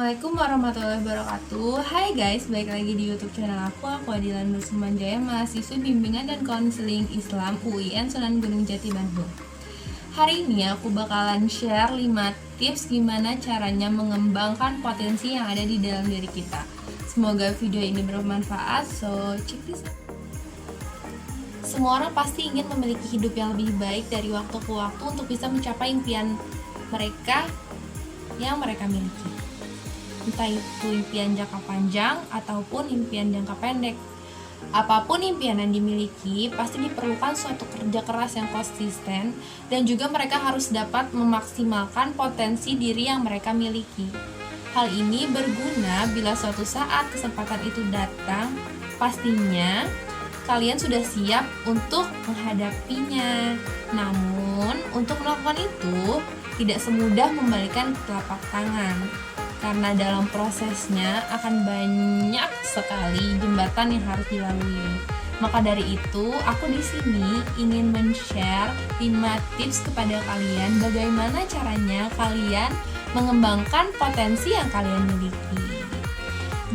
Assalamualaikum warahmatullahi wabarakatuh. Hai guys, balik lagi di YouTube channel aku Adilan Nur Sumanjaya, mahasiswa bimbingan dan konseling Islam UIN Sunan Gunung Jati Bandung. Hari ini aku bakalan share 5 tips gimana caranya mengembangkan potensi yang ada di dalam diri kita. Semoga video ini bermanfaat, so check this out. Semua orang pasti ingin memiliki hidup yang lebih baik dari waktu ke waktu untuk bisa mencapai impian mereka yang mereka miliki. Entah itu impian jangka panjang ataupun impian jangka pendek. Apapun impian yang dimiliki, pasti diperlukan suatu kerja keras yang konsisten, dan juga mereka harus dapat memaksimalkan potensi diri yang mereka miliki. Hal ini berguna bila suatu saat kesempatan itu datang, pastinya kalian sudah siap untuk menghadapinya. Namun, untuk melakukan itu, tidak semudah membalikan telapak tangan, karena dalam prosesnya akan banyak sekali jembatan yang harus dilalui. Maka dari itu, aku di sini ingin men-share 5 tips kepada kalian bagaimana caranya kalian mengembangkan potensi yang kalian miliki.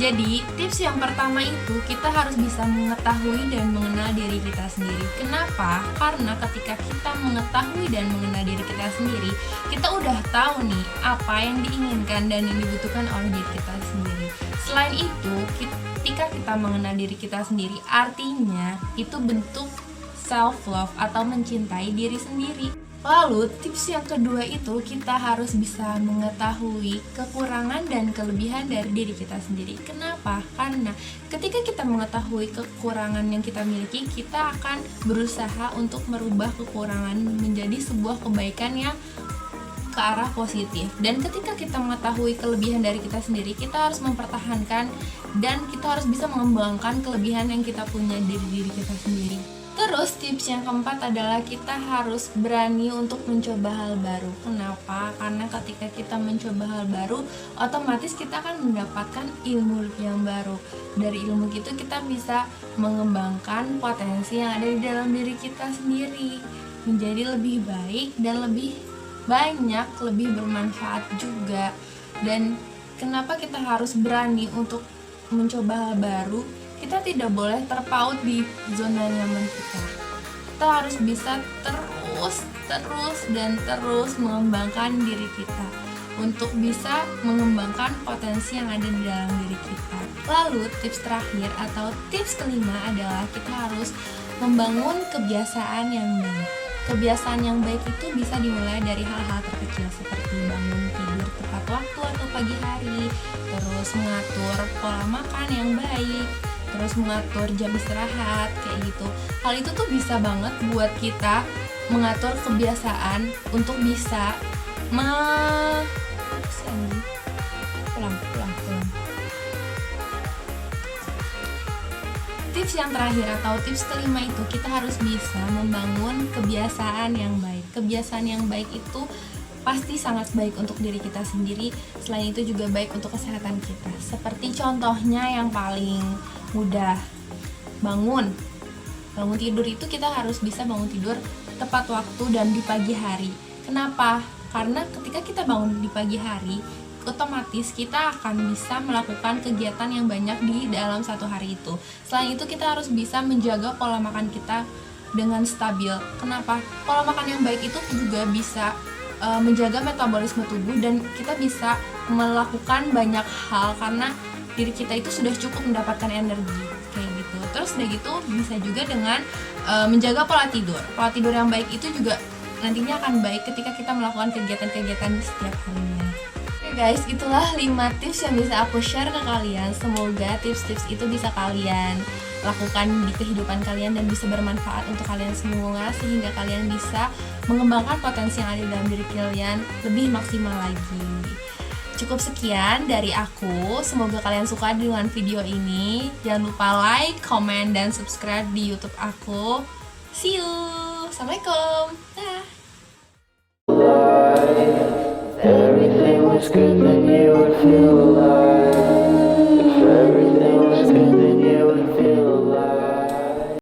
Jadi, tips yang pertama itu kita harus bisa mengetahui dan mengenal diri kita sendiri. Kenapa? Karena ketika kita mengetahui dan mengenal diri kita sendiri, kita udah tahu nih apa yang diinginkan dan yang dibutuhkan oleh diri kita sendiri. Selain itu, ketika kita mengenal diri kita sendiri, artinya itu bentuk self love atau mencintai diri sendiri. Lalu tips yang kedua itu kita harus bisa mengetahui kekurangan dan kelebihan dari diri kita sendiri. Kenapa? Karena ketika kita mengetahui kekurangan yang kita miliki, kita akan berusaha untuk merubah kekurangan menjadi sebuah kebaikan yang ke arah positif. Dan ketika kita mengetahui kelebihan dari kita sendiri, kita harus mempertahankan dan kita harus bisa mengembangkan kelebihan yang kita punya dari diri kita sendiri. Terus tips yang keempat adalah kita harus berani untuk mencoba hal baru. Kenapa? Karena ketika kita mencoba hal baru, otomatis kita akan mendapatkan ilmu yang baru. Dari ilmu itu kita bisa mengembangkan potensi yang ada di dalam diri kita sendiri menjadi lebih baik dan lebih banyak, lebih bermanfaat juga. Dan kenapa kita harus berani untuk mencoba hal baru? Kita tidak boleh terpaut di zona nyaman kita. Kita harus bisa terus mengembangkan diri kita untuk bisa mengembangkan potensi yang ada di dalam diri kita. Lalu tips terakhir atau tips kelima adalah kita harus membangun kebiasaan yang baik. Kebiasaan yang baik itu bisa dimulai dari hal-hal terkecil seperti bangun tidur tepat waktu atau pagi hari, terus mengatur pola makan yang baik, terus mengatur jam istirahat, kayak gitu. Hal itu tuh bisa banget buat kita mengatur kebiasaan untuk bisa Tips yang terakhir atau tips kelima itu kita harus bisa membangun kebiasaan yang baik. Kebiasaan yang baik itu pasti sangat baik untuk diri kita sendiri. Selain itu juga baik untuk kesehatan kita. Seperti contohnya yang paling mudah, bangun tidur itu kita harus bisa bangun tidur tepat waktu dan di pagi hari. Kenapa? Karena ketika kita bangun di pagi hari, otomatis kita akan bisa melakukan kegiatan yang banyak di dalam satu hari itu. Selain itu kita harus bisa menjaga pola makan kita dengan stabil. Kenapa? Pola makan yang baik itu juga bisa menjaga metabolisme tubuh dan kita bisa melakukan banyak hal karena diri kita itu sudah cukup mendapatkan energi kayak gitu. Terus udah gitu bisa juga dengan menjaga pola tidur. Pola tidur yang baik itu juga nantinya akan baik ketika kita melakukan kegiatan-kegiatan setiap harinya. Oke guys, itulah 5 tips yang bisa aku share ke kalian. Semoga tips-tips itu bisa kalian lakukan di kehidupan kalian dan bisa bermanfaat untuk kalian semua, sehingga kalian bisa mengembangkan potensi yang ada dalam diri kalian lebih maksimal lagi. Cukup sekian dari aku, semoga kalian suka dengan video ini. Jangan lupa like, comment, dan subscribe di YouTube aku. See you, assalamualaikum. Dah. Everything was good, then you would feel alive.